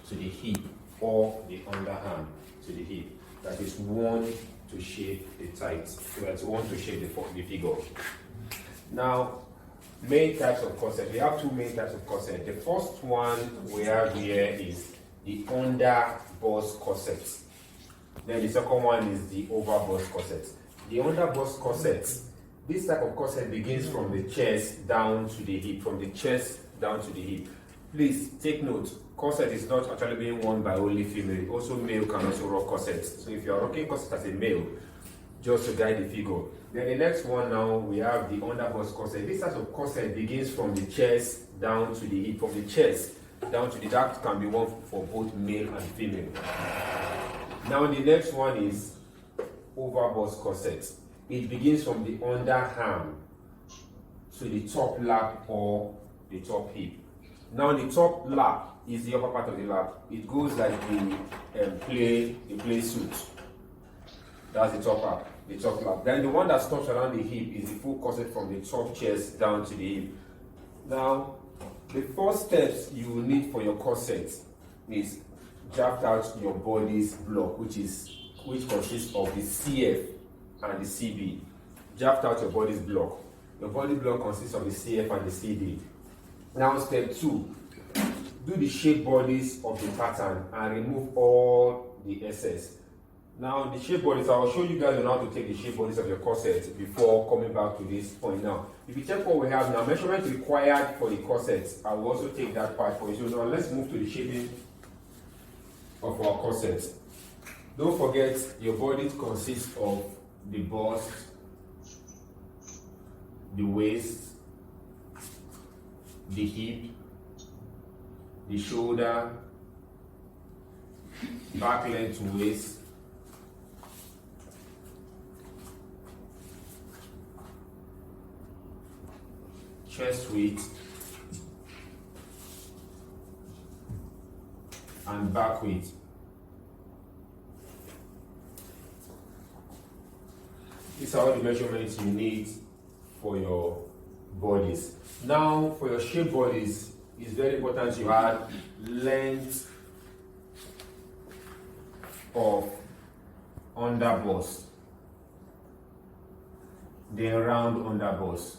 to the hip or the underarm to the hip. That is one to shape the tights. So that's one to shape the figure. Now, main types of corset. We have two main types of corset. The first one we have here is the under bust corset. Then the second one is the over bust corset. The under bust corset, this type of corset begins from the chest down to the hip. From the chest down to the hip. Please take note, corset is not actually being worn by only female. Also male can also rock corset. So if you are rocking corset as a male, just to guide the figure. Then the next one now, we have the under bust corset. This type of corset begins from the chest down to the hip. From the chest down to the that can be worn for both male and female. Now the next one is over bust corset. It begins from the underarm to the top lap or the top hip. Now the top lap is the upper part of the lap. It goes like the play suit. That's the top lap, the top lap. Then the one that stops around the hip is the full corset from the top chest down to the hip. Now, the first steps you will need for your corset is draft out your body's block, which consists of the CF and the CB. Draft out your body's block. Your body block consists of the CF and the CB. Now, step 2, do the shape bodies of the pattern and remove all the excess. Now, the shape bodies, I will show you guys on how to take the shape bodies of your corset before coming back to this point. Now, if you check what we have now, measurement required for the corset, I will also take that part for you. So now let's move to the shaping of our corset. Don't forget, your body consists of the bust, the waist, the hip, the shoulder, back length to waist, chest width, and back width. These are all the measurements you need for your bodies. Now, for your shape bodies, it's very important you add length of under bust, then round under bust.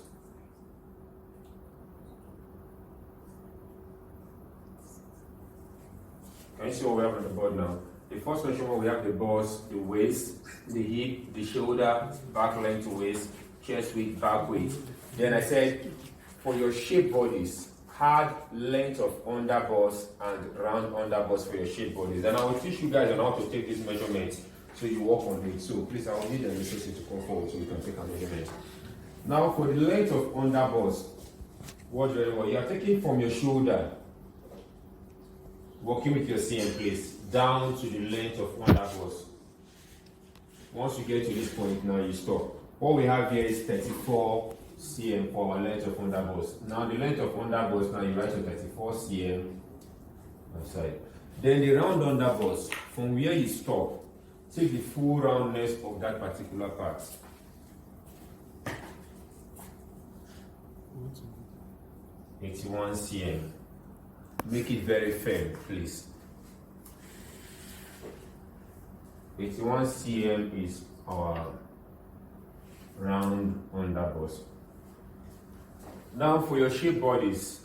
Can you see what we have on the board now? The first measurement, we have the bust, the waist, the hip, the shoulder, back length to waist, chest width, back width. Then I said, for your shape bodies, add length of under bust and round under bust for your shape bodies. And I will teach you guys on how to take these measurements so you work on it. So please, I will need the necessity to come forward so you can take a measurement. Now, for the length of under bust, watch very well. You are taking from your shoulder, working with your CM place, down to the length of under bust. Once you get to this point, now you stop. What we have here is 34 cm for our length of under bust. Now the length of under bust, now you write to 34 cm outside. Then the round under bust, from where you stop, take the full roundness of that particular part. (81 cm). Make it very firm, please. 81 cm is our round under bust. Now for your shape bodies,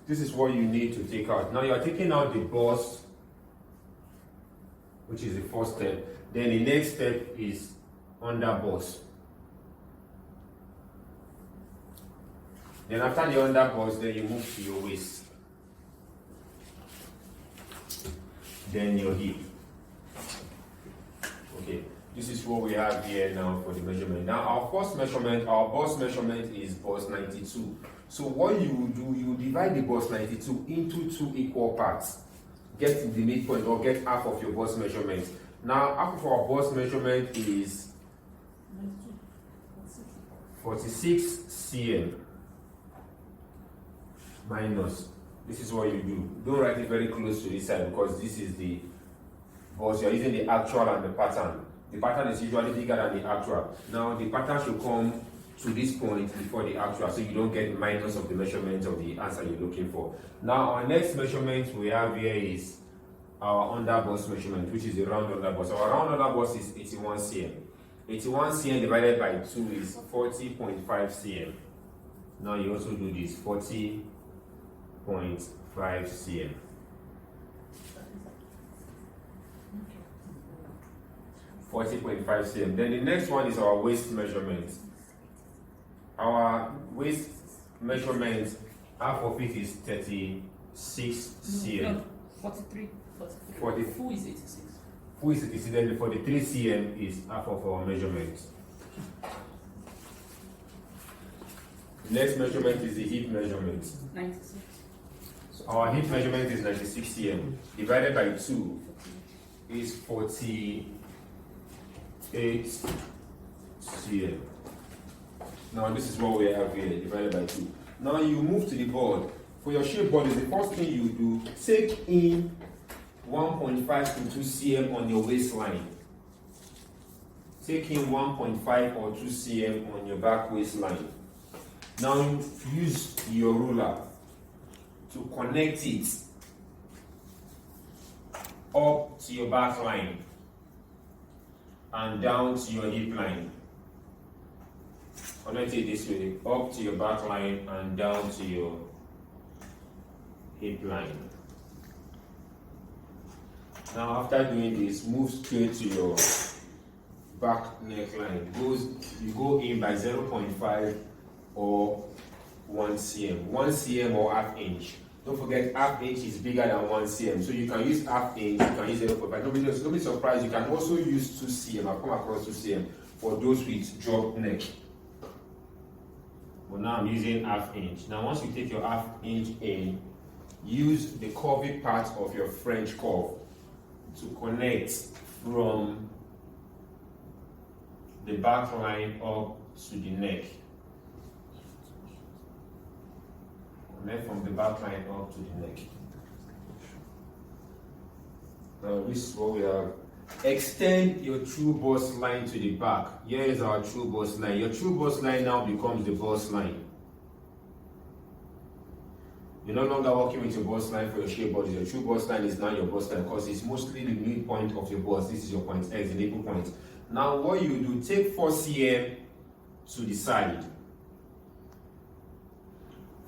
this is what you need to take out. Now you are taking out the bust, which is the first step. Then the next step is under bust. Then after the under bust, then you move to your waist. Then your hip. Okay, this is what we have here now for the measurement. Now our first measurement, our bust measurement is bust 92. So what you will do, you divide the bust 92 into 2 equal parts. Get the midpoint or get half of your bust measurement. Now half of our bust measurement is 46 cm minus. This is what you do. Don't write it very close to this side because this is the bust. You are using the actual and the pattern. The pattern is usually bigger than the actual. Now the pattern should come to this point before the actual, so you don't get minus of the measurement of the answer you're looking for. Now our next measurement we have here is our underbust measurement, which is the round underbust. Our round underbust is 81 cm. 81 cm divided by 2 is 40.5 cm. Now you also do this 40.5 cm. cm. Then the next one is our waist measurement. Our waist measurement, half of it is 36 cm. No, 43. 40. Full is 86. Full is 86. Then the 43 cm is half of our measurement. The next measurement is the hip measurement. 96. So our hip measurement is 96 cm. Divided by 2 is 48 cm. Now this is what we have here, divided by 2. Now you move to the board. For your shape board, the first thing you do, take in 1.5 to 2 cm on your waistline. Take in 1.5 or 2 cm on your back waistline. Now use your ruler to connect it up to your back line and down to your hip line. Connect it this way, up to your back line and down to your hip line. Now after doing this, move straight to your back neckline. You go in by 0.5 or 1 cm. 1 cm or half inch. Don't forget, half inch is bigger than 1 cm. So you can use half inch, you can use 0.5. Don't be surprised, you can also use 2 cm. I'll come across 2 cm for those with drop neck. But now I'm using half inch. Now once you take your half inch in, use the curvy part of your French curve to connect from the back line up to the neck. Connect from the back line up to the neck. Now this is what we have. Extend your true bust line to the back. Here is our true bust line. Your true bust line now becomes the bust line. You're no longer working with your bust line for your shape body. Your true bust line is now your bust line because it's mostly the midpoint of your bust. This is your point X, the nipple point. Now what you do, take 4 cm to the side.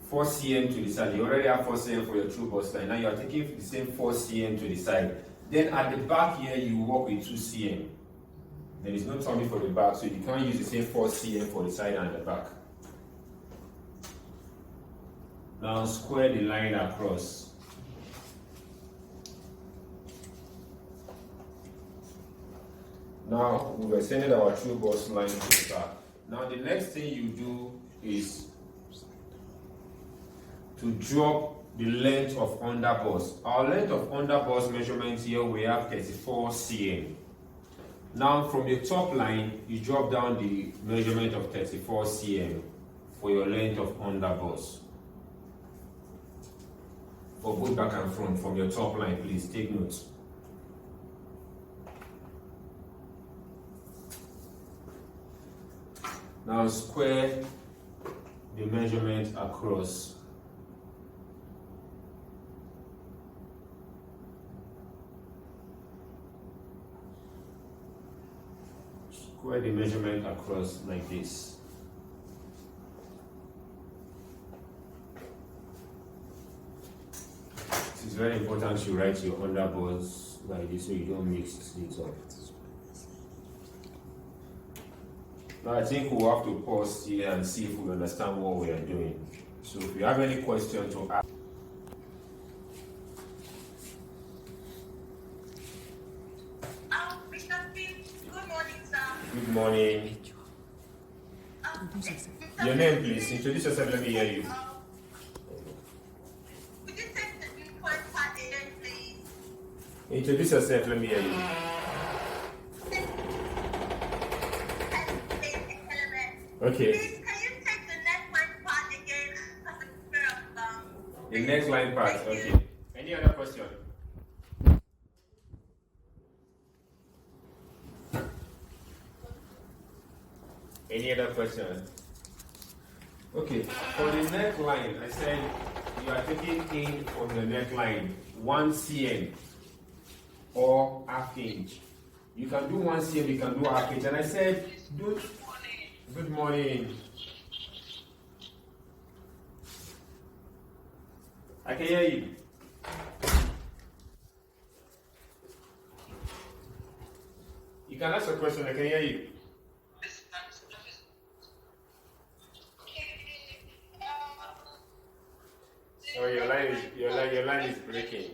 4 cm to the side. You already have 4 cm for your true bust line. Now you are taking the same 4 cm to the side. Then at the back here, you work with 2 cm. There is no turning for the back, so you can't use the same 4 cm for the side and the back. Now square the line across. Now we've extended our true bust line to the back. Now the next thing you do is to drop the length of underbust. Our length of underbust measurement here, we have 34 cm. Now from the top line, you drop down the measurement of 34 cm for your length of underbust. For both back and front, from your top line, please take note. Now square the measurement across. Square the measurement across like this. It is very important you write your underbust like this so you don't mix it up. Now I think we'll have to pause here and see if we understand what we are doing. So if you have any questions to ask. Good morning. Your name, please. Introduce yourself. Let me hear you. Could you take the report part again, please? Introduce yourself. Let me hear you. Okay. Please, can you take the neckline part again? The neckline part. Okay. Any other question? Any other question? Okay, for the neckline, I said you are taking in from the neckline 1 cm. or half inch. You can do 1 cm, you can do half inch. And I said, do. Good morning. I can hear you. You can ask a question, I can hear you. Oh, your line is breaking.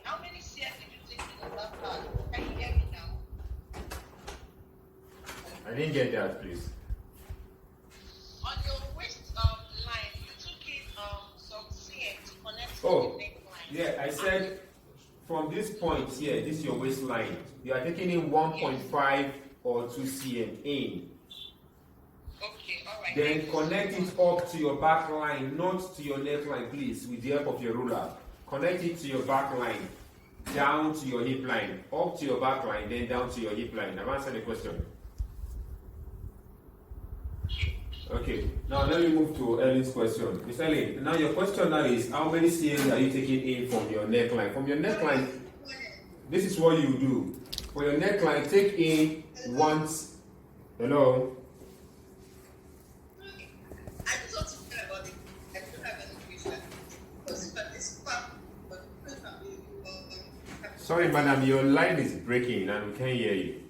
How many cm did you take in that part? Can you hear me now? I didn't get that, please. On your waist line, you took in some cm to connect to Oh, the neckline. yeah, I said from this point here, this is your waistline. You are taking in 1.5 or 2 cm in. Okay, all right. Then connect it up to your back line, not to your neckline, please, with the help of your ruler. Connect it to your back line, down to your hip line, up to your back line, then down to your hip line. I've answered the question. Okay, now let me move to Ellen's question. Miss Ellen, now your question now is, how many cm are you taking in from your neckline? From your neckline, this is what you do. For your neckline, take in once. Hello? I just want to hear about it. I don't have any question. Because this part, but Sorry, madam, your line is breaking and we can't hear you.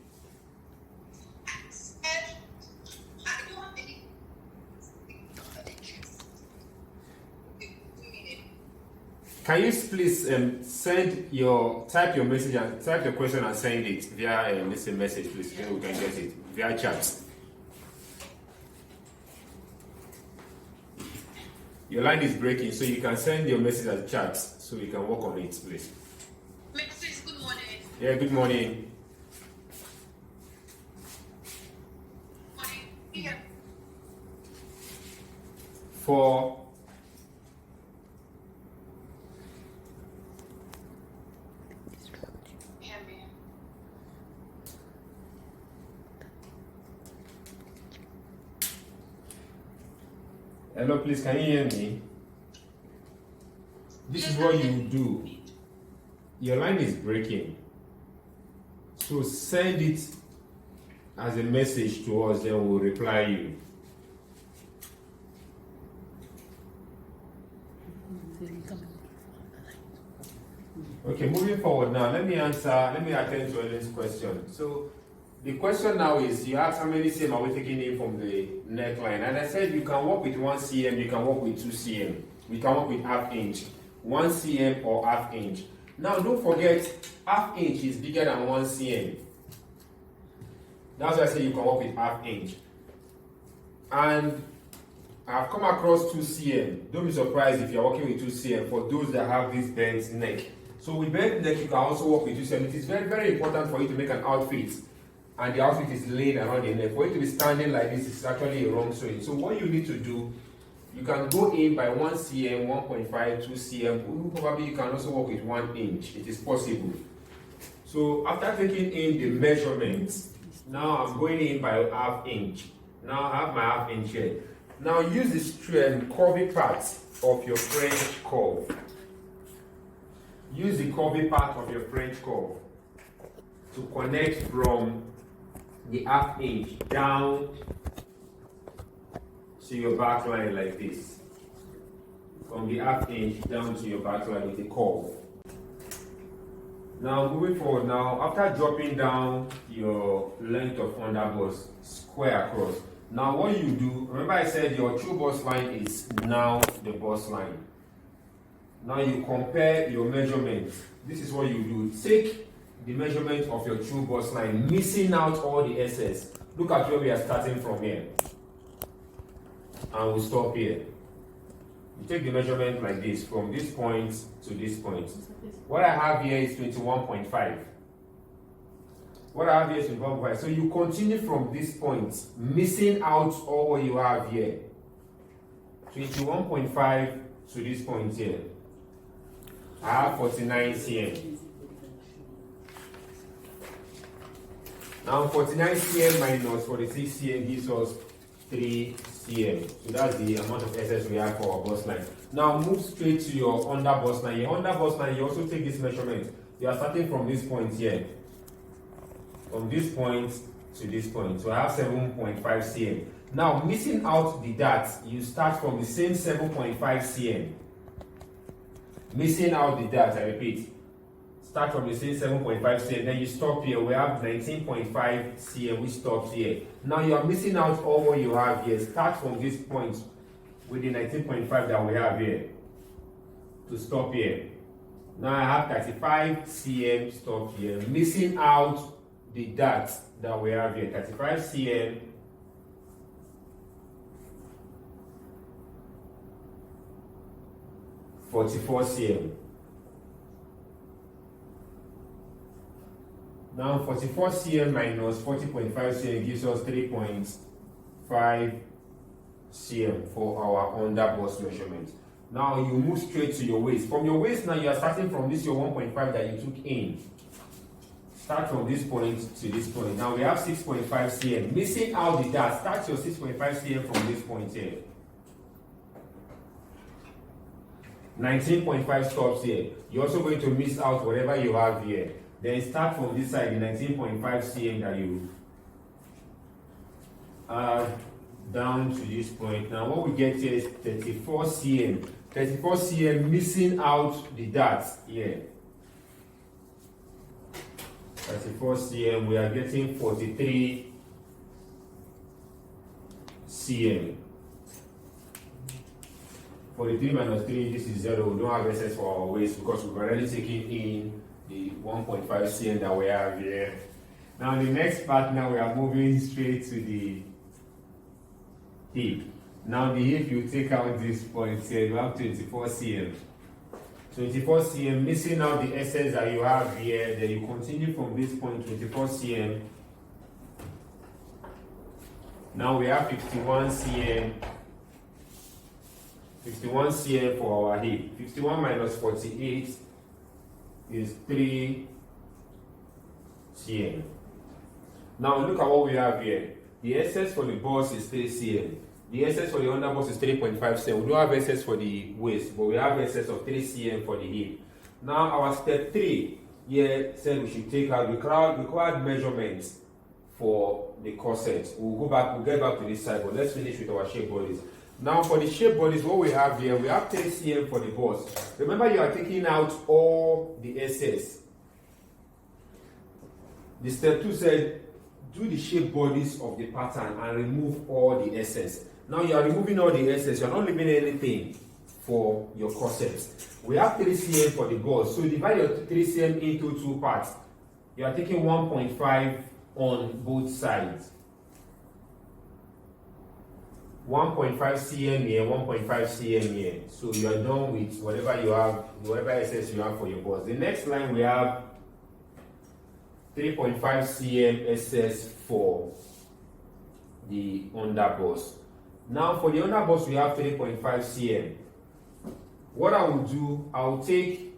Can you please type your message and type the question and send it via this message, please, so we can get it via chat. Your line is breaking, so you can send your message as chat, so we can work on it, please. Mrs. Good morning. Yeah, good morning. Morning. Here. For Hear me. hello, please, can you hear me? This is what you do. Your line is breaking. So send it as a message to us, then we'll reply you. Okay, moving forward now, let me attend to Ellen's question. So the question now is, you asked how many cm are we taking in from the neckline? And I said you can work with 1 cm, you can work with 2 cm, we can work with half inch, 1 cm or half inch. Now don't forget, half inch is bigger than 1 cm. That's why I say you can work with half inch. And I've come across 2 cm. Don't be surprised if you're working with 2 cm for those that have this bent neck. So with bent neck, you can also work with 2 cm. It is very, very important for you to make an outfit, and the outfit is laid around the neck. For you to be standing like this is actually a wrong sewing. So what you need to do, you can go in by 1 cm, 1.5, 2 cm. Probably you can also work with 1 inch. It is possible. So after taking in the measurements, now I'm going in by half inch. Now I have my half inch here. Now use the curvy part of your French curve. Use the curvy part of your French curve to connect from the half inch down to your back line like this. From the half inch down to your back line with a curve. Now moving forward, now after dropping down your length of underbust square across, now what you do, remember I said your true bust line is now the bust line. Now you compare your measurements. This is what you do. Take the measurement of your true bust line, missing out all the excess. Look at where we are starting from here. And we'll stop here. You take the measurement like this, from this point to this point. What I have here is 21.5. What I have here is 21.5. So you continue from this point, missing out all what you have here. 21.5 to this point here. I have 49 cm. Now 49 cm minus 46 cm gives us 3 cm. So that's the amount of SS we have for our bust line. Now move straight to your under bust line. Your under bust line, you also take this measurement. You are starting from this point here. From this point to this point. So I have 7.5 cm. Now missing out the dart, you start from the same 7.5 cm. Missing out the dart, I repeat. Start from the same 7.5 cm, then you stop here. We have 19.5 cm, which stops here. Now you are missing out all what you have here. Start from this point with the 19.5 that we have here to stop here. Now I have 35 cm stop here, missing out the dart that we have here. 35 cm. (44 cm). Now 44 cm minus 40.5 cm gives us 3.5 cm for our under bust measurement. Now you move straight to your waist. From your waist now you are starting from this your 1.5 that you took in. Start from this point to this point. Now we have 6.5 cm. Missing out the dart. Start your 6.5 cm from this point here. 19.5 stops here. You're also going to miss out whatever you have here. Then start from this side, the 19.5 cm that you have down to this point. Now what we get here is 34 cm. 34 cm missing out the dart here. 34 cm, we are getting 43 cm. 43 minus 3, this is 0. We don't have excess for our waist because we've already taken in the 1.5 cm that we have here. Now the next part, now we are moving straight to the hip. Now the hip, you take out this point here, you have 24 cm. 24 cm, missing out the excess that you have here, then you continue from this point, 24 cm. Now we have 51 cm. 51 cm for our hip. 51 minus 48 is 3 cm. Now look at what we have here. The SS for the bust is 3 cm. The SS for the under bust is 3.5 cm. We don't have SS for the waist, but we have SS of 3 cm for the hip. Now our step 3 here said we should take out required measurements for the corset. We'll get back to this side, but let's finish with our shape bodies. Now for the shape bodies, what we have here, we have 3 cm for the bust. Remember, you are taking out all the excess. The step 2 said, do the shape bodies of the pattern and remove all the excess. Now you are removing all the excess, you are not leaving anything for your corset. We have 3 cm for the bust, so divide your 3 cm into 2 parts. You are taking 1.5 on both sides. 1.5 cm here, 1.5 cm here. So you are done with whatever you have, whatever excess you have for your bust. The next line we have 3.5 cm excess for the under bust. Now for the under bust we have 3.5 cm. What I will do, I will take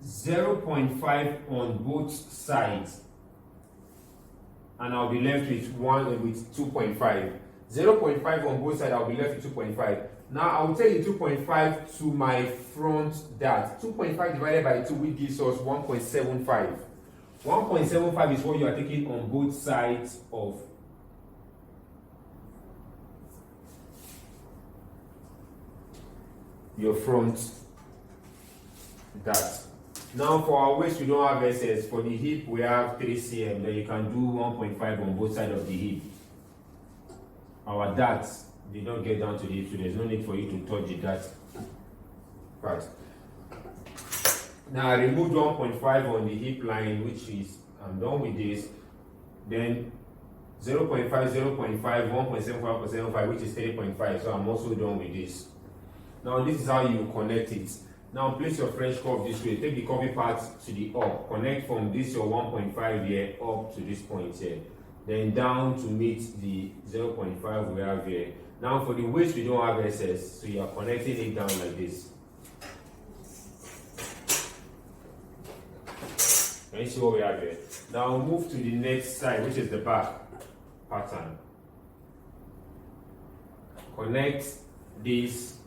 0.5 on both sides, and I'll be left with 2.5. 0.5 on both sides, I'll be left with 2.5. Now I will take the 2.5 to my front dart. 2.5 divided by 2, which gives us 1.75. 1.75 is what you are taking on both sides of your front dart. Now for our waist, we don't have excess. For the hip, we have 3 cm. Then you can do 1.5 on both sides of the hip. Our darts did not get down to the hip, so there's no need for you to touch the dart part. Now I removed 1.5 on the hip line, which is, I'm done with this. Then 0.5, 0.5, 1.75, 1.75, which is 3.5, so I'm also done with this. Now this is how you connect it. Now place your French curve this way. Take the curvy part to the up. Connect from this your 1.5 here up to this point here. Then down to meet the 0.5 we have here. Now for the waist we don't have excess, so you are connecting it down like this. Can you see what we have here? Now move to the next side, which is the back pattern. connect this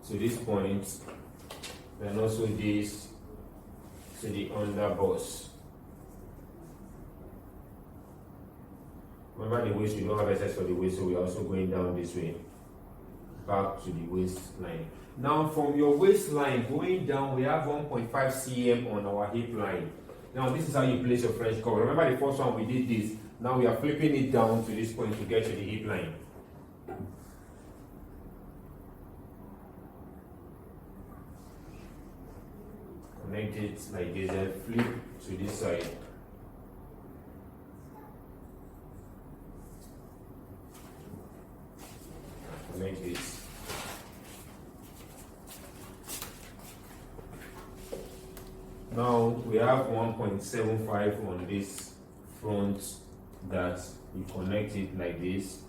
to this point, and also this to the underboss. Remember the waist, we don't have access for the waist, so we're also going down this way, back to the waistline. Now from your waistline going down, we have 1.5 cm on our hip line. Now this is how you place your French curve. Remember the first one we did this. Now we are flipping it down to this point to get to the hip line. Connect it like this and flip to this side. Connect this. Now we have 1.75 on this front that you connect it like this.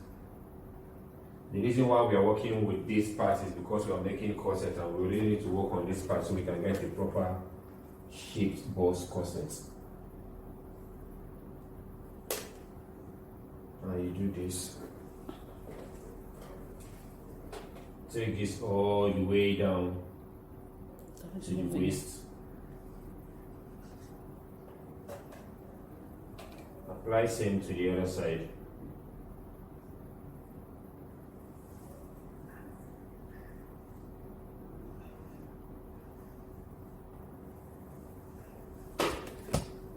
The reason why we are working with this part is because we are making corset, and we really need to work on this part so we can get the proper shaped bust corset. Now you do this. Take this all the way down to the waist. Apply same to the other side.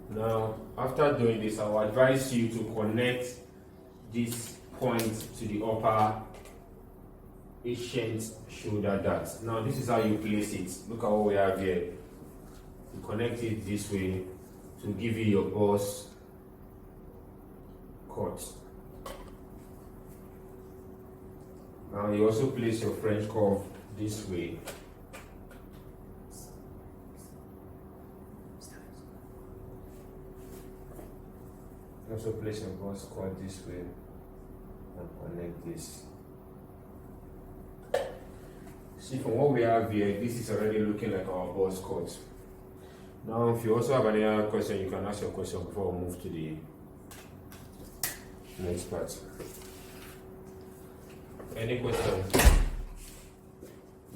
Now, after doing this, I will advise you to connect this point to the upper ancient shoulder dart. Now, this is how you place it. Look at what we have here. You connect it this way to give you your bust cut. Now, you also place your French curve this way. Also place your bust cut this way and connect this. See, from what we have here, this is already looking like our bust cut. Now, if you also have any other question, you can ask your question before we move to the next part. Any question?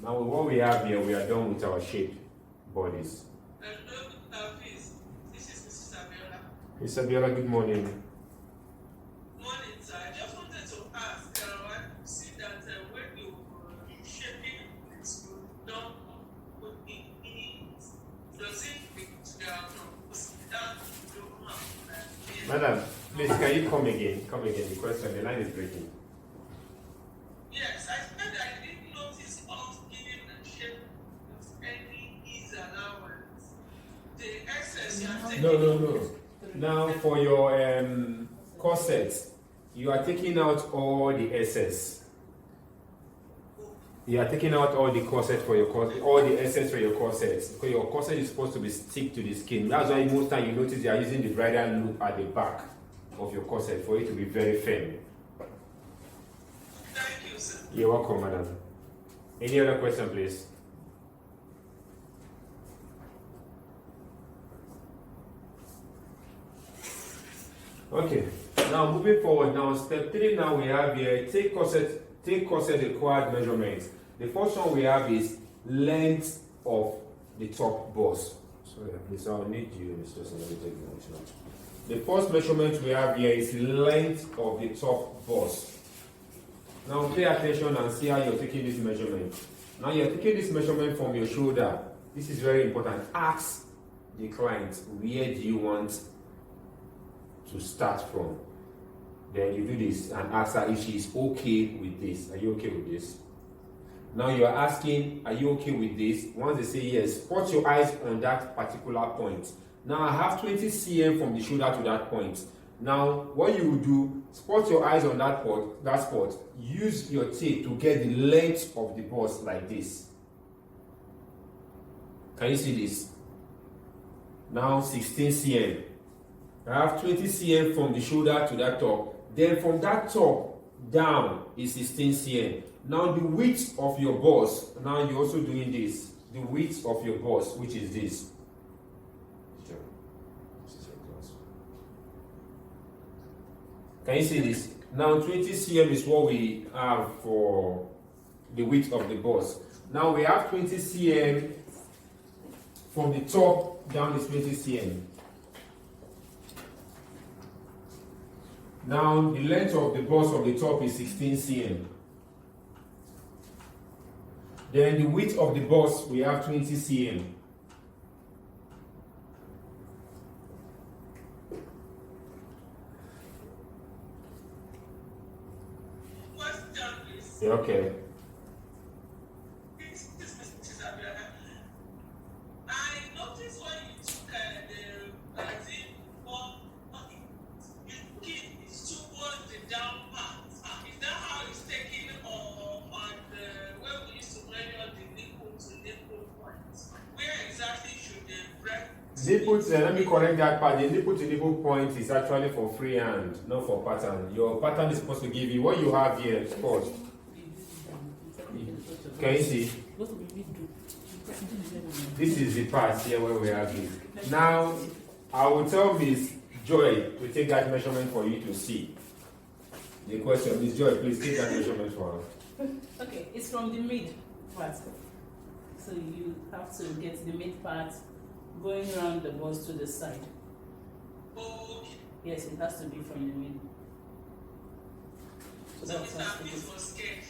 Now, with what we have here, we are done with our shaped bodies. This is Mrs. Abiola. Miss Abiola, good morning. Morning, sir. I just wanted to ask, I see that when you shaping this, you don't put in it. Does it fit that you don't have? Madam, please, can you come again? Come again. The question, the line is breaking. Yes, I said I didn't notice us giving the shape of any ease allowance. The excess you are taking. No. Now, for your corset, you are taking out all the excess. You are taking out all the corset for your corset, all the excess for your corset. Because your corset is supposed to be stick to the skin. That's why most time you notice you are using the bridal loop at the back of your corset for it to be very firm. Thank you, sir. You're welcome, madam. Any other question, please? Okay. Now moving forward. Now step 3. Now we have here take corset required measurements. The first one we have is length of the top bust. Sorry, please. I'll need you. The first measurement we have here is length of the top bust. Now pay attention and see how you're taking this measurement. Now you're taking this measurement from your shoulder. This is very important. Ask the client, where do you want to start from? Then you do this and ask her if she is okay with this. Are you okay with this? Now you are asking, are you okay with this? Once they say yes, put your eyes on that particular point. Now I have 20 cm from the shoulder to that point. Now what you will do, spot your eyes on that spot, use your tape to get the length of the bust like this. Can you see this? Now 16 cm. I have 20 cm from the shoulder to that top. Then from that top down is 16 cm. Now the width of your bust, now you're also doing this. The width of your bust, which is this. Can you see this? Now 20 cm is what we have for the width of the bust. Now we have 20 cm from the top down is 20 cm. Now the length of the bust from the top is 16 cm. Then the width of the bust we have 20 cm. Yeah, okay. I noticed when you took the magazine, you took it towards the down part. Is that how it's taken on the where we used to measure the nipple to nipple points? Where exactly should the breast? Nipple to, let me correct that part. The nipple to nipple point is actually for freehand, not for pattern. Your pattern is supposed to give you what you have here first. Can you see? This is the part here where we have it. Now, I will tell Miss Joy to take that measurement for you to see. The question, Miss Joy, please take that measurement for her. Okay, it's from the mid part. So you have to get the mid part going around the bust to the side. Okay. Yes, it has to be from the mid. So So that's Mr. how to Abis do. was scared.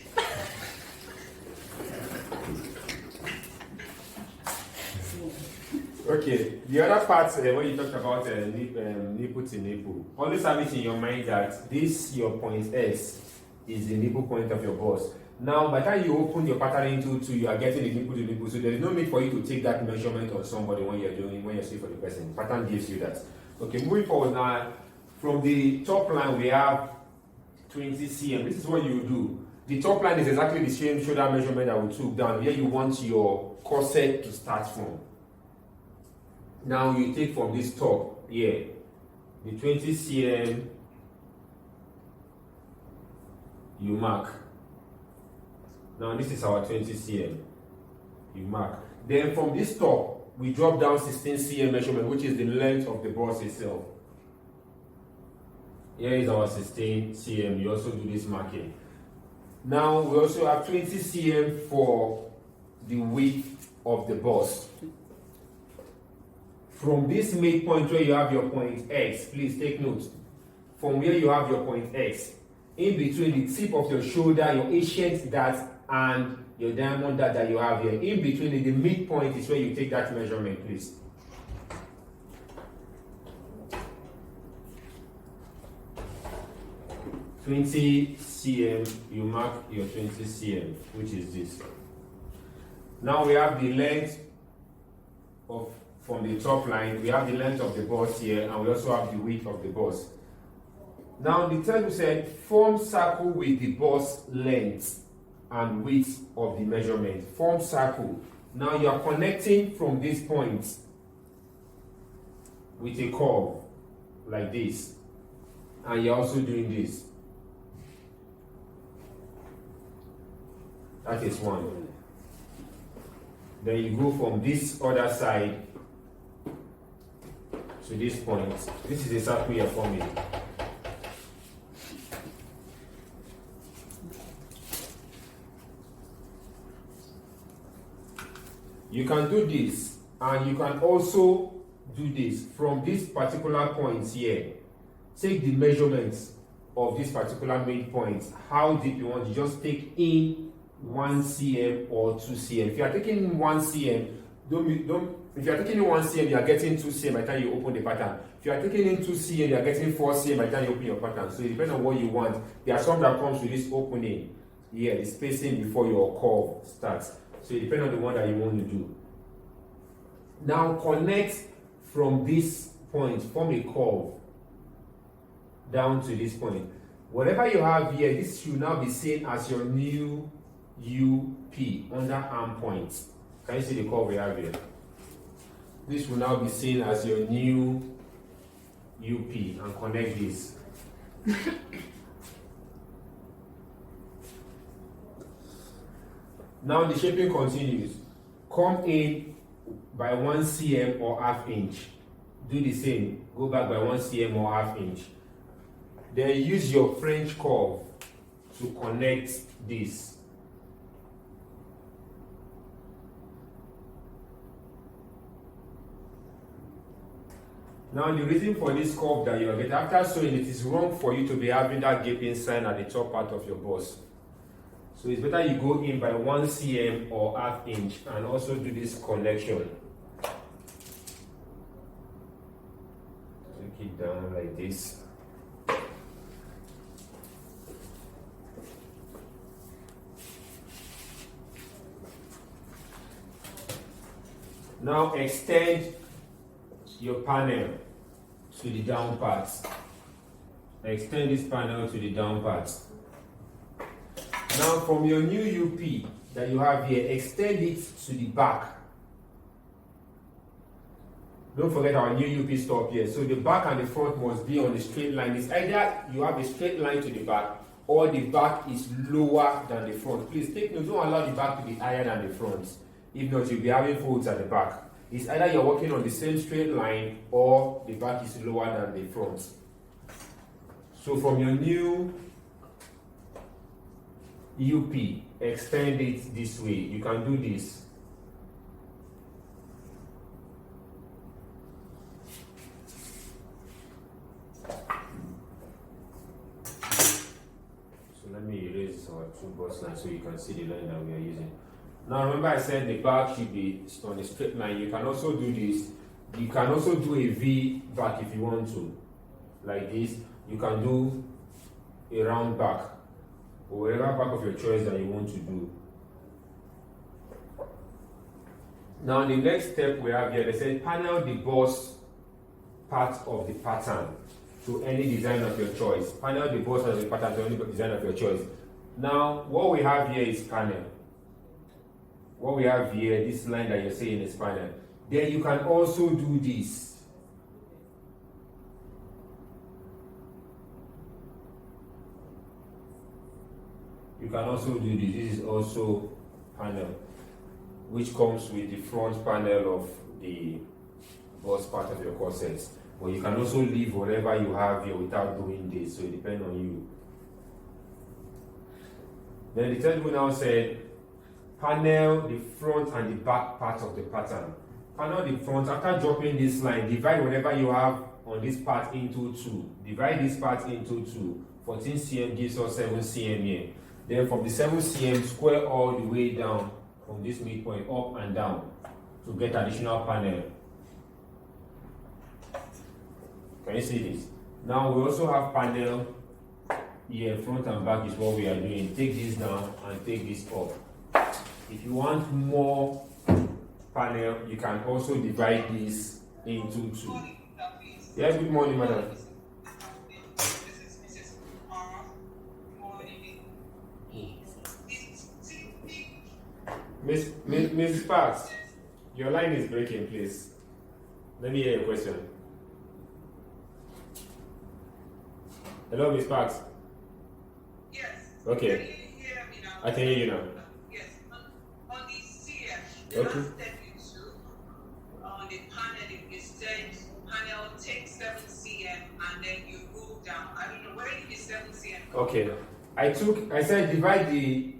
Okay, the other part when you talked about nipple to nipple, always have it in your mind that this, your point S, is the nipple point of your bust. Now, by the time you open your pattern into two, you are getting the nipple to nipple, so there is no need for you to take that measurement on somebody when you're seeing for the person. Pattern gives you that. Okay, moving forward now, from the top line we have 20 cm. This is what you do. The top line is exactly the same shoulder measurement that we took down. Here you want your corset to start from. Now you take from this top here, the 20 cm, you mark. Now this is our 20 cm, you mark. Then from this top, we drop down 16 cm measurement, which is the length of the bust itself. Here is our 16 cm, you also do this marking. Now we also have 20 cm for the width of the bust. From this midpoint where you have your point X, please take note. From where you have your point X, in between the tip of your shoulder, your ancient dart, and your diamond dart that you have here, in between the midpoint is where you take that measurement, please. (20 cm), you mark your 20 cm, which is this. Now we have the length of from the top line, we have the length of the bust here, and we also have the width of the bust. Now the table said, form circle with the bust length and width of the measurement. Form circle. Now you are connecting from this point with a curve like this, and you're also doing this. That is one. Then you go from this other side to this point. This is a circle you're forming. You can do this, and you can also do this from this particular point here. Take the measurements of this particular midpoint. How deep you want. You just take in 1 cm or 2 cm. If you are taking 1 cm, if you are taking in 1 cm, you are getting 2 cm by the time you open the pattern. If you are taking in 2 cm, you are getting 4 cm by the time you open your pattern. So it depends on what you want. There are some that comes with this opening here, the spacing before your curve starts. So it depends on the one that you want to do. Now connect from this point, form a curve down to this point. Whatever you have here, this should now be seen as your new UP, underarm point. Can you see the curve we have here? This will now be seen as your new UP, and connect this. Now the shaping continues. Come in by 1 cm or half inch. Do the same. Go back by 1 cm or half inch. Then use your French curve to connect this. Now the reason for this curve that you are getting, after sewing, it is wrong for you to be having that gaping sign at the top part of your bust. So it's better you go in by 1 cm or ½ inch and also do this connection. Take it down like this. Now extend your panel to the down part. Extend this panel to the down part. Now from your new UP that you have here, extend it to the back. Don't forget our new UP stop here. So the back and the front must be on a straight line. It's either you have a straight line to the back or the back is lower than the front. Please take note, don't allow the back to be higher than the front. If not, you'll be having folds at the back. It's either you're working on the same straight line or the back is lower than the front. So from your new UP, extend it this way. You can do this. So let me erase our two bust lines so you can see the line that we are using. Now remember I said the back should be on a straight line. You can also do this. You can also do a V back if you want to. Like this. You can do a round back or whatever back of your choice that you want to do. Now the next step we have here, they say panel the bust part of the pattern to any design of your choice. Panel the bust of the pattern to any design of your choice. Now what we have here is panel. What we have here, this line that you're saying is panel. Then you can also do this. You can also do this. This is also panel, which comes with the front panel of the bust part of your corset. But you can also leave whatever you have here without doing this, so it depends on you. Then the third one now said, panel the front and the back part of the pattern. Panel the front, after dropping this line, divide whatever you have on this part into 2. Divide this part into 2. 14 cm gives us 7 cm here. Then from the 7 cm, square all the way down from this midpoint up and down to get additional panel. Can you see this? Now we also have panel here, front and back is what we are doing. Take this down and take this up. If you want more panel, you can also divide this into 2. Yes, good morning, madam. Miss Sparks, your line is breaking, please. Let me hear your question. Hello, Miss Sparks. Yes. Okay. Can you hear me now? I can hear you now. Yes. On the CF, the Okay. last step you took on the panel, you said panel take 7 cm and then you go down. I don't know where did the 7 cm go? Okay. I said divide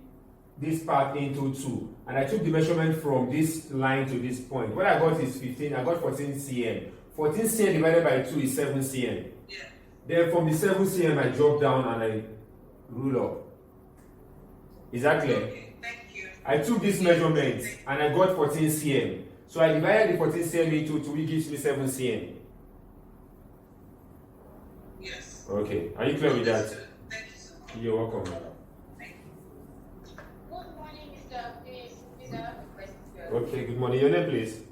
this part into 2, and I took the measurement from this line to this point. What I got is 15. I got 14 cm. 14 cm divided by 2 is 7 cm. Yeah. Then from the 7 cm, I drop down and I rule up. Is that clear? Okay, thank you. I took this measurement and I got 14 cm. So I divided the 14 cm into 2, which gives me 7 cm. Yes. Okay. Are you clear with that? Thank you so much. You're welcome. Thank you. Good morning, Mr. Please, I have a question. Okay, good morning. Your name, please?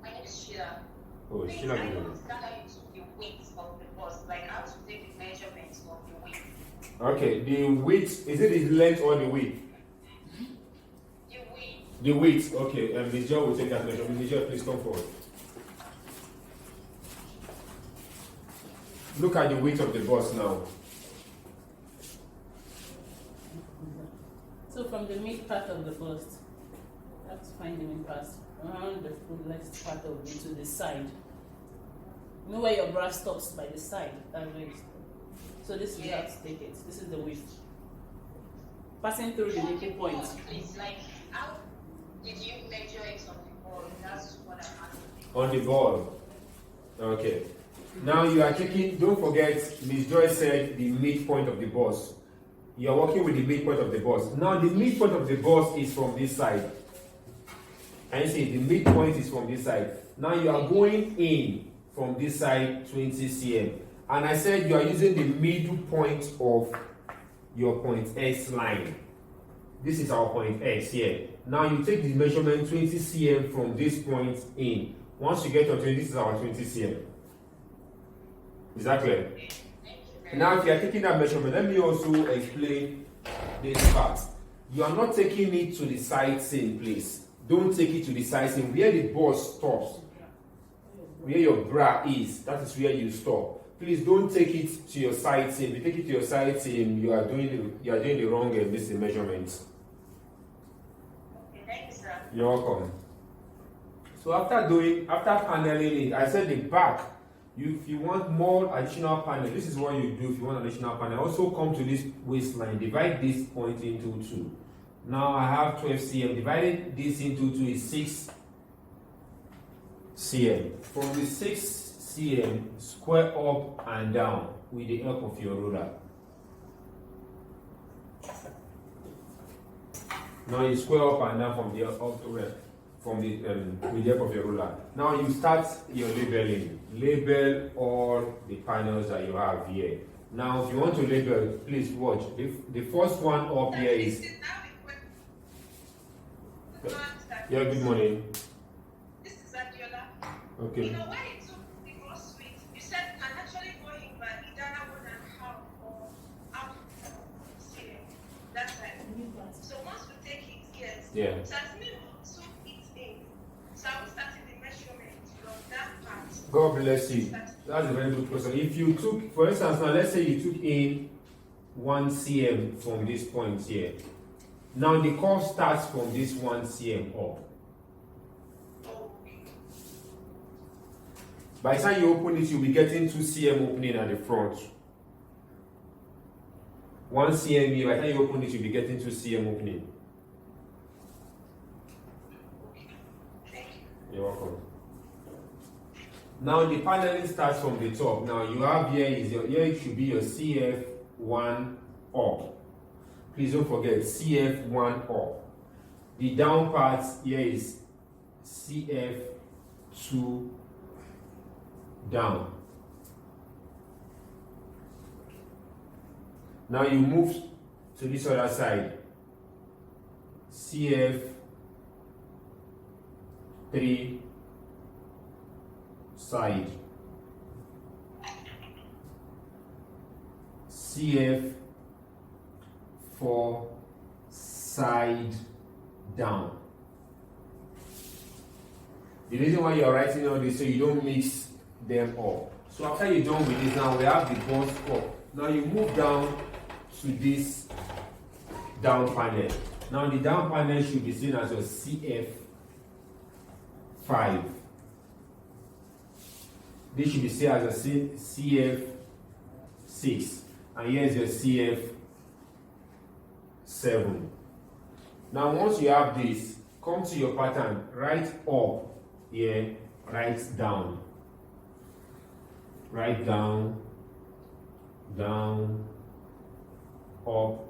My name is Sheila. Oh, Please, Sheila. I Good don't morning. understand how you took the weight of the bust, like how to take the measurements of the weight. Okay, the width, is it the length or the width? The weight. The width, okay. Ms. Jo will take that measurement. Ms. Jo, please come forward. Look at the width of the bust now. So from the mid part of the bust, you have to find the mid part around the fullest part of it to the side. You know where your bra stops by the side. That's where you stop. So this is how to take it. This is the width. Passing through the nipple point. Please, like, how did you measure it on the board? That's what I'm asking. On the ball. Okay. Now you are taking, don't forget, Miss Joyce said the midpoint of the bus. You are working with the midpoint of the bus. Now the midpoint of the bus is from this side. And you see, the midpoint is from this side. Now you are going in from this side 20 cm. And I said you are using the middle point of your point X line. This is our point X here. Now you take the measurement 20 cm from this point in. Once you get your 20, this is our 20 cm. Is that clear? Now if you are taking that measurement, let me also explain this part. You are not taking it to the side seam, please. Don't take it to the side seam. Where the bus stops, where your bra is, that is where you stop. Please don't take it to your side seam. If you take it to your side seam, you are doing the wrong and missing measurements. Okay, thank you, sir. You're welcome. So after paneling it, I said the back. If you want more additional panel, this is what you do. If you want additional panel, also come to this waistline. Divide this point into 2. Now I have 12 cm. Dividing this into 2 is 6 cm. From the 6 cm, square up and down with the help of your ruler. Now you square up and down from the with the help of your ruler. Now you start your labeling. Label all the panels that you have here. Now if you want to label, please watch. The first one up here is. Yeah, good morning. This is Adiola. Okay. You know, when it took the first suite, you said you can actually go in by either 1.5 or half cm. That's right. So once we take it, yes. Yeah. So as me took it in, so I will start the measurement from that part. God bless you. That's a very good question. If you took, for instance, now let's say you took in 1 cm from this point here. Now the curve starts from this 1 cm up. By the time you open it, you'll be getting 2 cm opening at the front. 1 cm here, by the time you open it, you'll be getting 2 cm opening. You're welcome. Now the paneling starts from the top. Now you have here it should be your CF1 up. Please don't forget CF1 up. The down part here is CF2 down. Now you move to this other side. CF3 side. CF4 side down. The reason why you're writing all this so you don't mix them up. So after you're done with this, now we have the ball score. Now you move down to this down panel. Now the down panel should be seen as your CF5. This should be seen as a CF6. And here's your CF7. Now once you have this, come to your pattern, right up here, right down. Right down, down, up,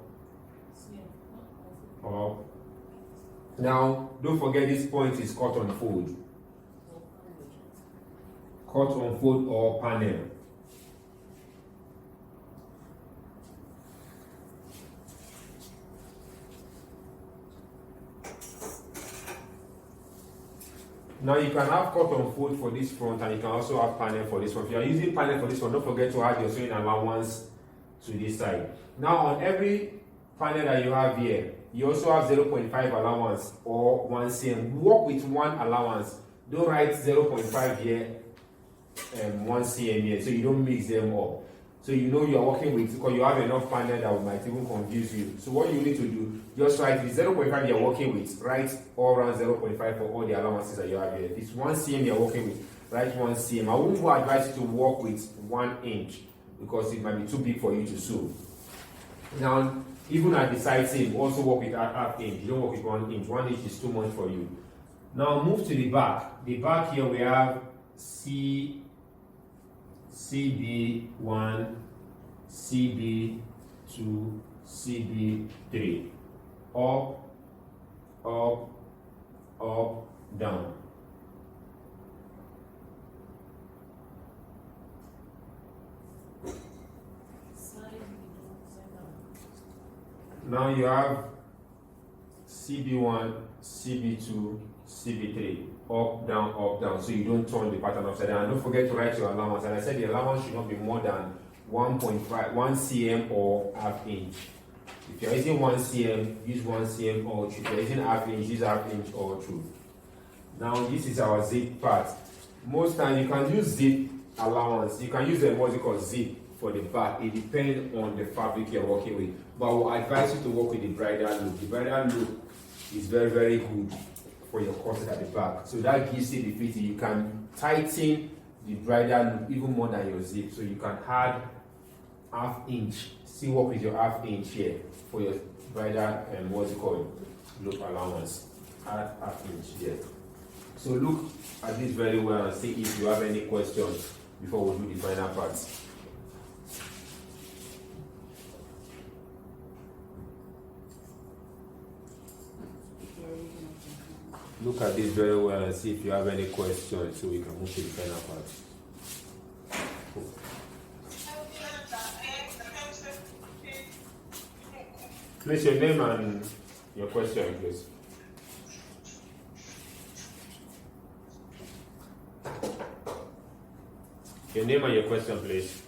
up. Now, don't forget this point is cut on fold. Cut on fold or panel. Now you can have cut on fold for this front and you can also have panel for this one. If you are using panel for this one, don't forget to add your sewing allowance to this side. Now on every panel that you have here, you also have 0.5 allowance or 1 cm. Work with 1 allowance. Don't write 0.5 here and 1 cm here so you don't mix them up. So you know you are working with, because you have enough panel that might even confuse you. So what you need to do, just write the 0.5 you are working with, write all around 0.5 for all the allowances that you have here. If it's 1 cm you are working with, write 1 cm. I wouldn't advise you to work with 1 inch because it might be too big for you to sew. Now, even at the side seam, also work with half inch. You don't work with 1 inch. 1 inch is too much for you. Now move to the back. The back here we have CB1, CB2, CB3. Up, up, up, down. Now you have CB1, CB2, CB3, up, down, so you don't turn the pattern upside down. And don't forget to write your allowance. And I said the allowance should not be more than 1 cm or half inch. If you're using 1 cm, use 1 cm or true. If you're using half inch, use half inch or true. Now this is our zip part. Most times you can use zip allowance. You can use the what you call zip for the back. It depends on the fabric you're working with. But I will advise you to work with the bridal loop. The bridal loop is very, very good for your corset at the back. So that gives you the fitting. You can tighten the bridal loop even more than your zip. So you can add half inch. Still work with your half inch here for your bridal loop allowance. Add half inch here. So look at this very well and see if you have any questions before we do the final parts. Look at this very well and see if you have any questions so we can move to the final part. Please, your name and your question, please. Your name and your question, please.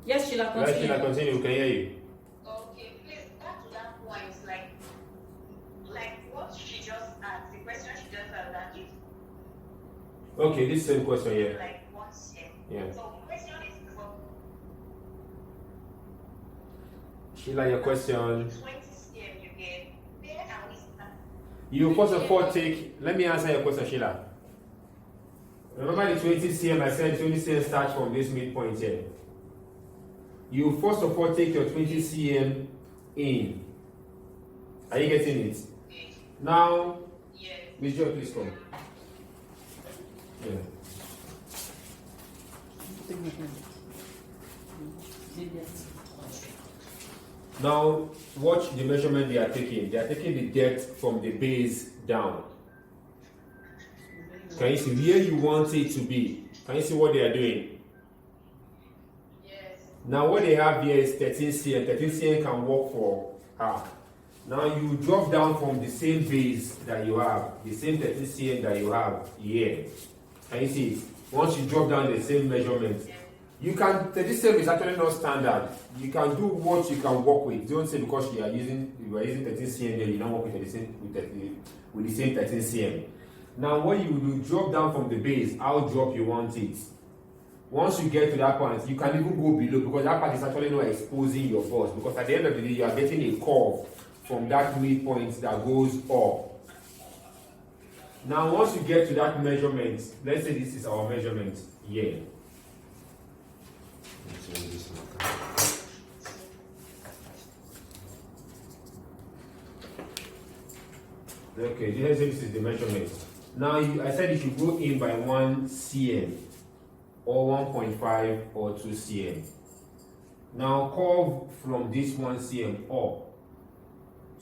Yes, Sheila, continue. Yes, Sheila, continue. We can hear you. Okay, please, back to that point, like what she just asked, the question she just asked, that is Okay, this same question here. like 1 cm. Yeah. So question is for Sheila, your question. 20 cm you get, where are we starting? You first of all let me answer your question, Sheila. Remember the 20 cm, I said 20 cm starts from this midpoint here. You first of all take your 20 cm in. Are you getting it? Okay. Now, Yes. Miss Joy, please come. Yeah. Now, watch the measurement they are taking. They are taking the depth from the base down. Can you see where you want it to be? Can you see what they are doing? Yes. Now, what they have here is 13 cm. 13 cm can work for her. Now, you drop down from the same base that you have, the same 13 cm that you have here. Can you see it? Once you drop down the same measurement, you can, 30 cm is actually not standard. You can do what you can work with. Don't say because you are using 13 cm there, you don't work with the same 13 cm. Now what you do, drop down from the base, how drop you want it. Once you get to that point, you can even go below because that part is actually not exposing your bust, because at the end of the day, you are getting a curve from that midpoint that goes up. Now once you get to that measurement, let's say this is our measurement here. Okay, this is the measurement. Now I said you should go in by 1 cm or 1.5 or 2 cm. Now curve from this 1 cm up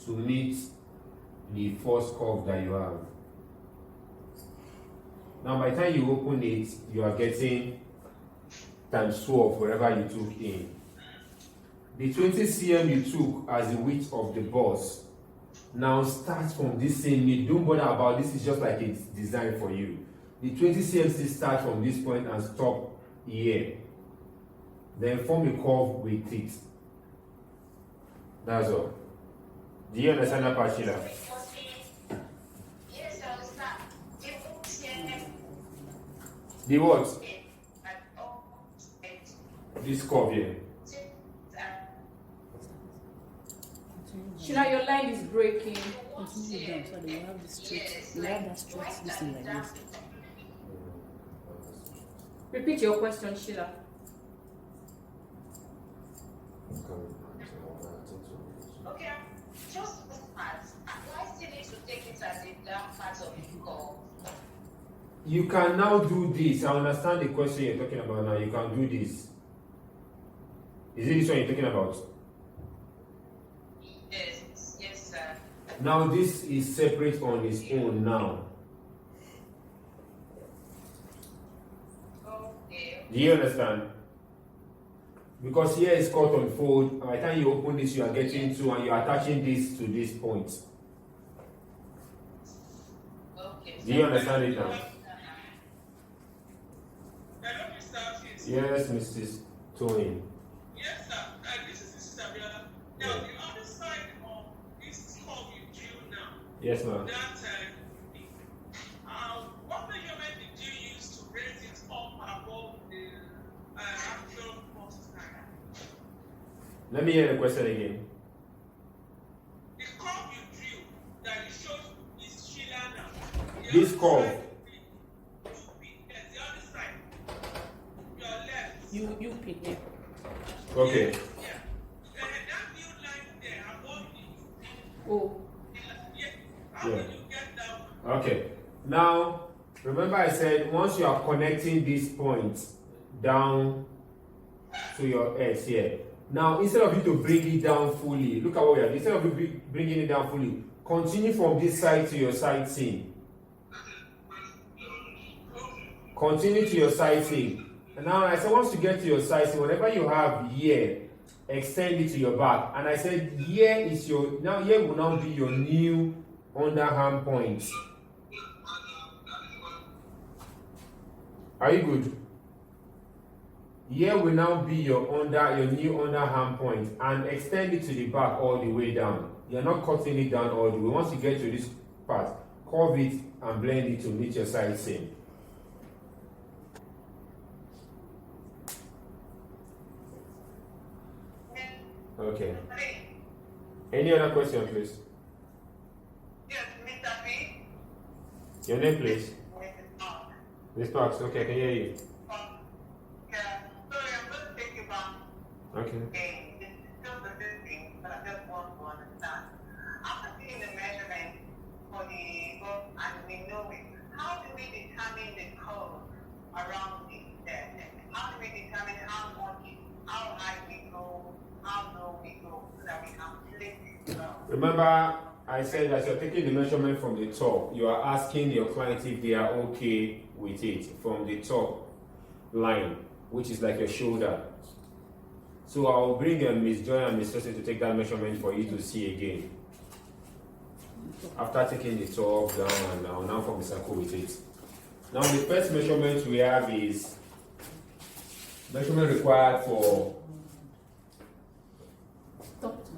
to meet the first curve that you have. Now by the time you open it, you are getting times 12 wherever you took in. The 20 cm you took as the width of the bust now start from this same mid. Don't bother about this, is just like it's designed for you. The 20 cm still start from this point and stop here. Then form a curve with it. That's all. Do you understand that part, Sheila? Yes, I understand. The what? This curve here. Sheila, your line is breaking. Continue down so that you have the straight. Yes, You have like, that straight why this thing like that- this. Repeat your question, Sheila. Okay, just this part. Do I still need to take it as a dark part of the goal? You can now do this. I understand the question you're talking about now. You can do this. Is it this one you're talking about? Yes, yes, sir. Now this is separate on its own now. Okay. Do you understand? Because here is cut on fold. By the time you open this, you are getting to and you're attaching this to this point. Okay. Do you understand it now? Hello, Mr. Afis. Yes, Mrs. Tony. Yes, sir. This is Mrs. Abiola. Now, the other side of this curve you drew now, Yes, ma'am. that what measurement did you use to raise it up above the actual bust line? Let me hear the question again. The curve you drew that it shows is Sheila now. The This other curve. side would be, yes, the other side. Your left. You pick it. Okay. Yeah. That new line there above it. Oh, Yeah. How Yeah. did you get that one? Okay. Now, remember I said once you are connecting these points down to your X here. Now, instead of you to bring it down fully, look at what we are doing. Instead of you bringing it down fully, continue from this side to your side seam. Continue to your side seam. And now I said once you get to your side seam, whatever you have here, extend it to your back. And I said here is your, now here will now be your new underarm point. Are you good? Here will now be your new underarm point and extend it to the back all the way down. You're not cutting it down all the way. Once you get to this part, curve it and blend it to meet your side seam. Okay. Any other question, please? Yes, Mr. B. Your name, please. Mrs. Mark. Miss Parks. Okay, I can hear you. Yeah. Sorry, I'm going to take you back. Okay. Okay. It's still the same thing, but I just want to understand. After seeing the measurement for the book and we know it, how do we determine the curve around it? How do we determine how high we go, how low we go, so that we can place it well? Remember, I said that you're taking the measurement from the top. You are asking your client if they are okay with it from the top line, which is like your shoulder. So I'll bring Miss Joy and Miss Josie to take that measurement for you to see again. After taking the top down and I'll now form a circle with it. Now the first measurement we have is measurement required for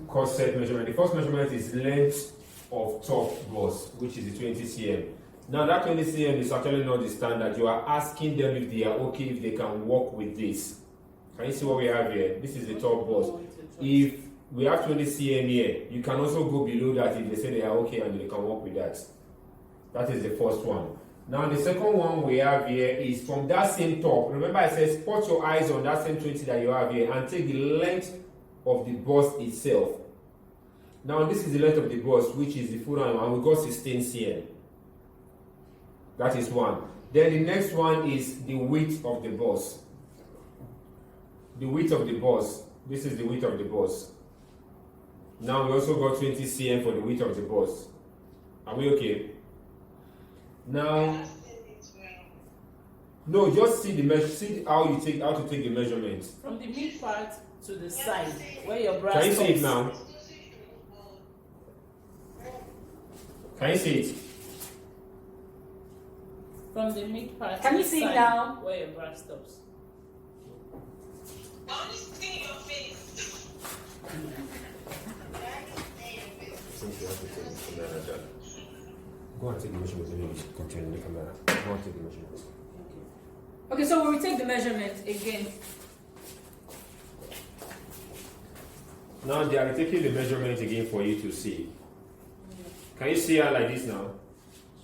corset measurement. The first measurement is length of top bust, which is the 20 cm. Now that 20 cm is actually not the standard. You are asking them if they are okay, if they can work with this. Can you see what we have here? This is the top bust. If we have 20 cm here, you can also go below that if they say they are okay and they can work with that. That is the first one. Now the second one we have here is from that same top. Remember I said spot your eyes on that same 20 that you have here and take the length of the bust itself. Now this is the length of the bust, which is the full arm, and we got 16 cm. That is one. Then the next one is the width of the bust. The width of the bust. This is the width of the bust. Now we also got 20 cm for the width of the bust. Are we okay? Now, no, just see the measure. See how to take the measurement. from the mid part to the side where your bra Can you stops. see it now? Can you see it? From the mid part Can to you the see it side now? where your bra stops. I only see your face. Go and take the measurement. Continue the camera. Go and take the measurement. Okay, so we will take the measurement again. Now they are taking the measurement again for you to see. Can you see her like this now?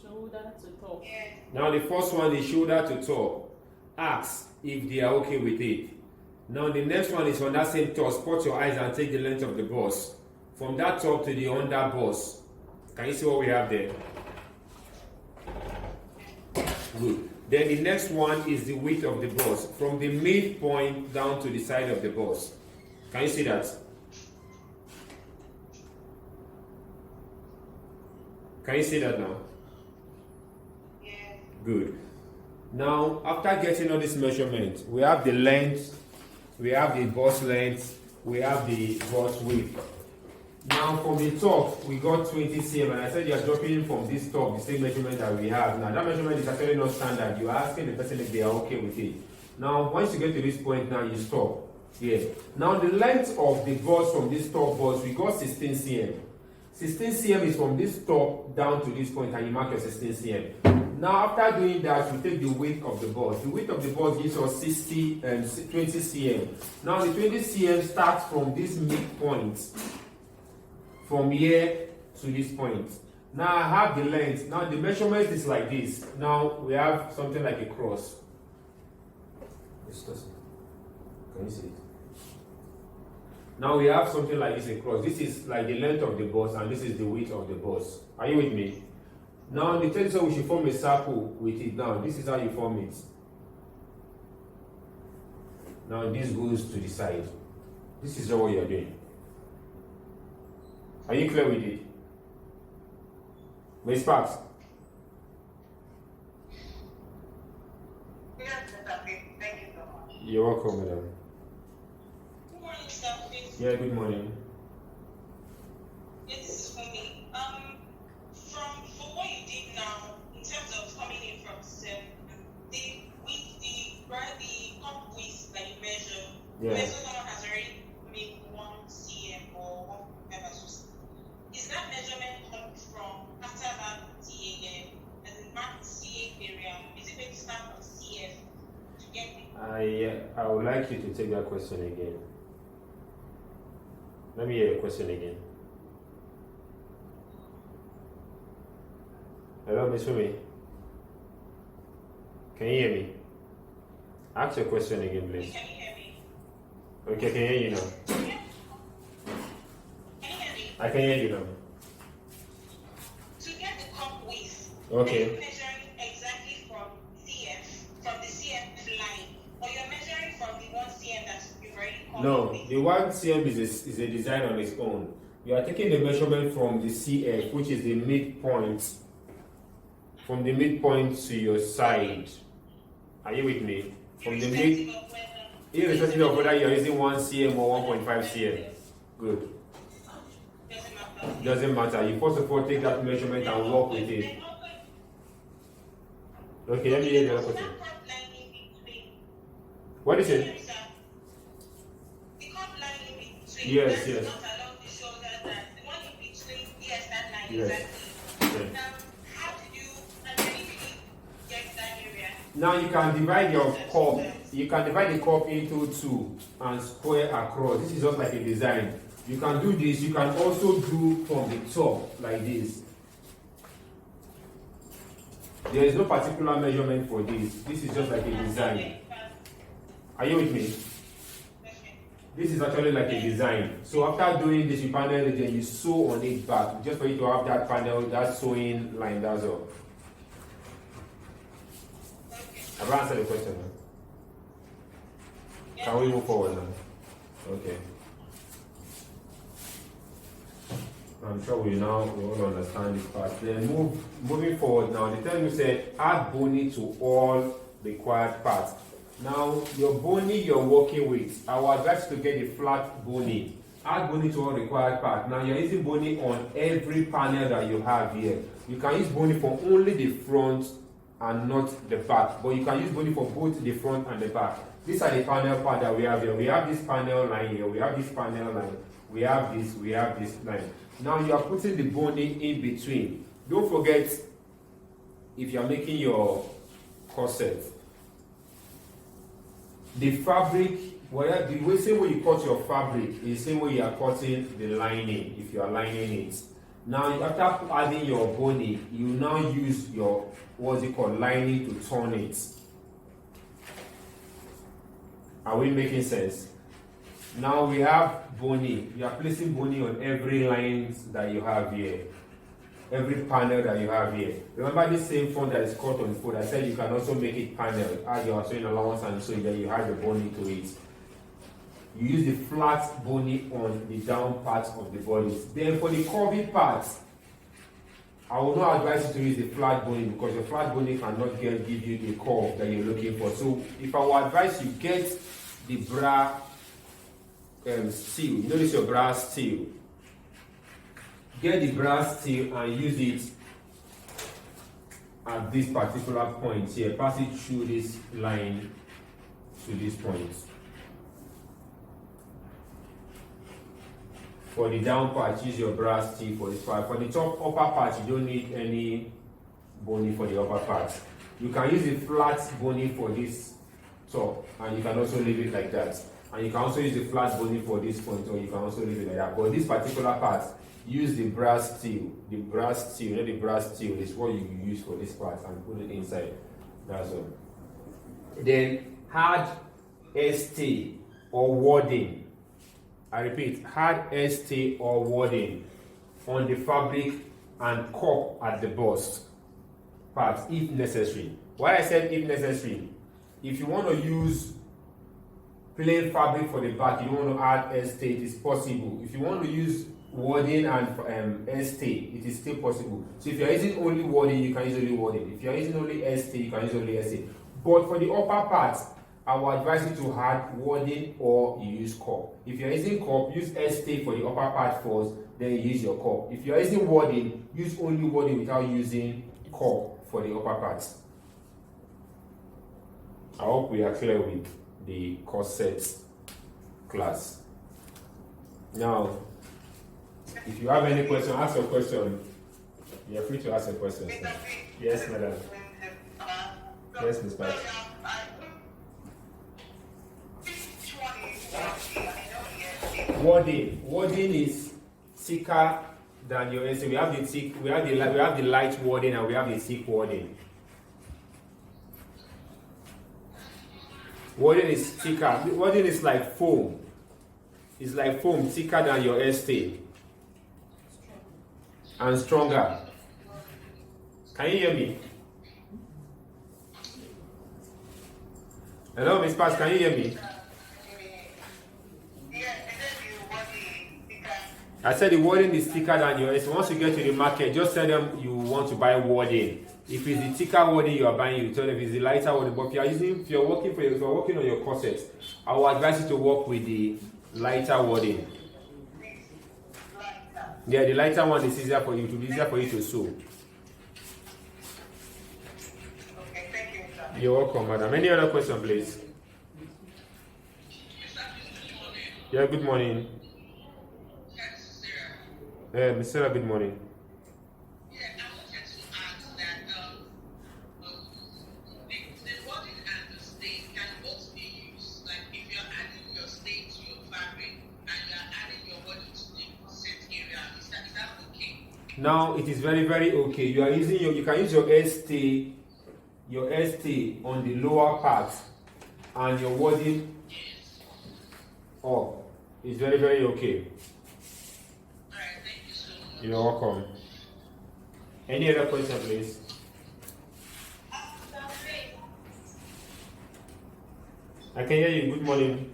Shoulder to top. Yes. Now the first one is shoulder to toe. Ask if they are okay with it. Now the next one is on that same toe. Spot your eyes and take the length of the bust. From that top to the under bust. Can you see what we have there? Good. Then the next one is the width of the bust. From the midpoint down to the side of the bust. Can you see that? Can you see that now? Yes. Good. Now, after getting all this measurement, we have the length, we have the bust length, we have the bust width. Now, from the top, we got 20 cm, and I said you are dropping from this top the same measurement that we have. Now, that measurement is actually not standard. You are asking the person if they are okay with it. Now, once you get to this point, now you stop. Here. Now, the length of the bust from this top bust, we got 16 cm. 16 cm is from this top down to this point, and you mark your 16 cm. Now, after doing that, we take the width of the bust. The width of the bust gives us 20 cm. Now, the 20 cm starts from this midpoint, from here to this point. Now, I have the length. Now, the measurement is like this. Now, we have something like a cross. Can you see it? Now we have something like this across. This is like the length of the bust, and this is the width of the bust. Are you with me? Now they tell you so we should form a circle with it down. This is how you form it. Now this goes to the side. This is what you are doing. Are you clear with it? Miss Parks? Yes, Mr. Pete. Thank you so much. You're welcome, madam. Good morning, Mr. Pete. Yeah, good morning. This is for me. For what you did now, in terms of coming in from 7, the cup width that you measure, where someone has already made 1 cm or 1.5. Is that measurement come from after that CAM and the mark CA area? Is it going to start from CF to get it? I would like you to take that question again. Let me hear the question again. Hello, Miss Fumi. Can you hear me? Ask your question again, please. Can you hear me? Okay, I can hear you now. Can you hear me? I can hear you now. To get the cup width, Okay. are you measuring exactly from the CF line, or you're measuring from the 1 cm that you've already come No, up with? the 1 cm is a design on its own. You are taking the measurement from the CF, which is the midpoint, from the midpoint to your side. Are you with me? From the mid, irrespective of whether you are using 1 cm or 1.5 cm. Good. Doesn't matter. Doesn't matter. You first of all take that measurement and work with it. Okay, let me hear the other question. What is it? The cup line in between. Yes, that's yes. not along the shoulder, that the one in between, yes, that line Yes. exactly. Yes. Now, how did you really get that area? Now you can divide your cup. You can divide the cup into 2 and square across. This is just like a design. You can do this. You can also do from the top like this. There is no particular measurement for this. This is just like a design. Are you with me? Okay. This is actually like a design. So after doing this, you panel it and you sew on it back, just for you to have that panel, that sewing line. That's all. I've answered the question. Huh? Can we move forward now? Okay. I'm sure we all understand this part. Then moving forward now. The time you said add bony to all required parts. Now your bony you're working with, I would advise to get a flat bony. Add bony to all required parts. Now you're using bony on every panel that you have here. You can use bony for only the front and not the back, but you can use bony for both the front and the back. These are the panel part that we have here. We have this panel line here. We have this panel line. We have this line. Now you are putting the bony in between. Don't forget, if you are making your corset, the fabric Well, the same way you cut your fabric is the same way you are cutting the lining if you are lining it. Now, after adding your bony, you now use your, lining to turn it. Are we making sense? Now we have bony. You are placing bony on every line that you have here. Every panel that you have here. Remember this same front that is cut on foot. I said you can also make it panel. As you are showing allowance and so then you have the bony to it. You use the flat bony on the down part of the body. Then for the curvy part, I will not advise you to use the flat bony because your flat bony cannot give you the curve that you're looking for. So if I will advise you, get the bra steel. Notice your bra steel. Get the bra steel and use it at this particular point here. Pass it through this line to this point. For the down part, use your bra steel for this part. For the upper part, you don't need any bony for the upper part. You can use the flat bony for this top, and you can also leave it like that. And you can also use the flat bony for this point, or you can also leave it like that. But this particular part, use the brass steel. The brass steel, the brass steel is what you use for this part and put it inside. That's all. Then hard ST or wording. I repeat, hard ST or wording on the fabric and cup at the bust part if necessary. Why I said if necessary, if you want to use plain fabric for the back, you don't want to add ST, it is possible. If you want to use wording and ST, it is still possible. So if you're using only wording, you can use only wording. If you're using only ST, you can use only ST. But for the upper part, I will advise you to add wording or you use cup. If you're using cup, use ST for the upper part first, then you use your cup. If you're using wording, use only wording without using cup for the upper part. I hope we are clear with the corset class. Now, if you have any question, ask your question. You're free to ask a question. Sir. Yes, madam. Yes, Ms. Pat. Wording is thicker than your essay. We have the thick, we have the light wording and we have the thick wording. Wording is thicker. Wording is like foam. It's like foam, thicker than your ST and stronger. Can you hear me? Hello, Miss Pat, can you hear me? I said the wording is thicker than yours. Once you get to the market, just tell them you want to buy wording. If it's the thicker wording you are buying, you tell them if it's the lighter wording. But if you're working on your corset, I will advise you to work with the lighter wording. Yeah, the lighter one is easier for you. To be easier for you to sew. Okay, thank you, sir. You're welcome, madam. Any other question, please? Yeah, good morning. Ms. Sarah, good morning. Yeah, I wanted to ask that the wording and the stain can both be used. Like if you're adding your stain to your fabric and you're adding your wording to the corset area, is that okay? Now it is very, very okay. You are using you can use your ST on the lower part and your wording up. It's very, very okay. You're welcome. Any other question, please? I can hear you. Good morning.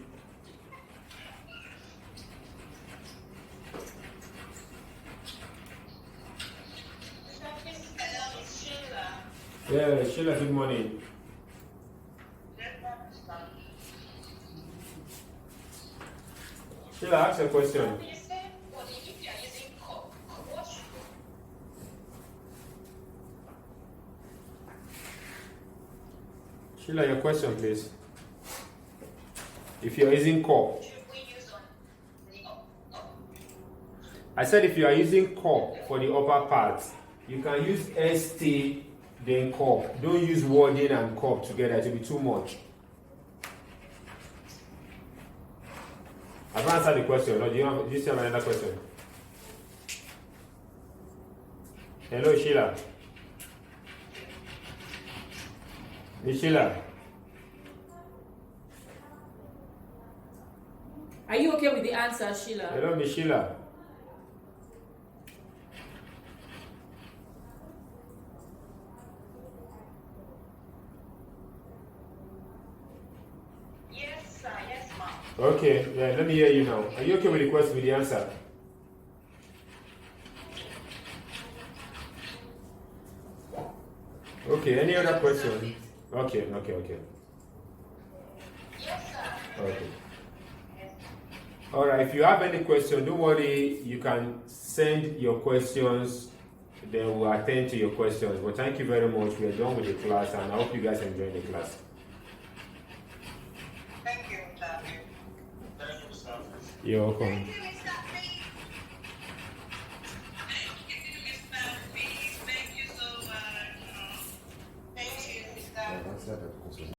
Yeah, Sheila, good morning. Sheila, ask a question. Sheila, your question, please. If you're using cup. I said if you are using cup for the upper part, you can use ST then cup. Don't use wording and cup together, it will be too much. I've answered the question. Or do you still have another question? Hello, Sheila. Miss Sheila. Are you okay with the answer, Sheila? Hello, Miss Sheila. Yes, sir. Yes, ma'am. Okay, yeah, let me hear you now. Are you okay with the question, with the answer? Okay, any other question? Okay. Yes, sir. Okay. All right, if you have any question, don't worry, you can send your questions, then we'll attend to your questions. But thank you very much. We are done with the class, and I hope you guys enjoy the class. Thank you, sir. You're welcome. Thank you.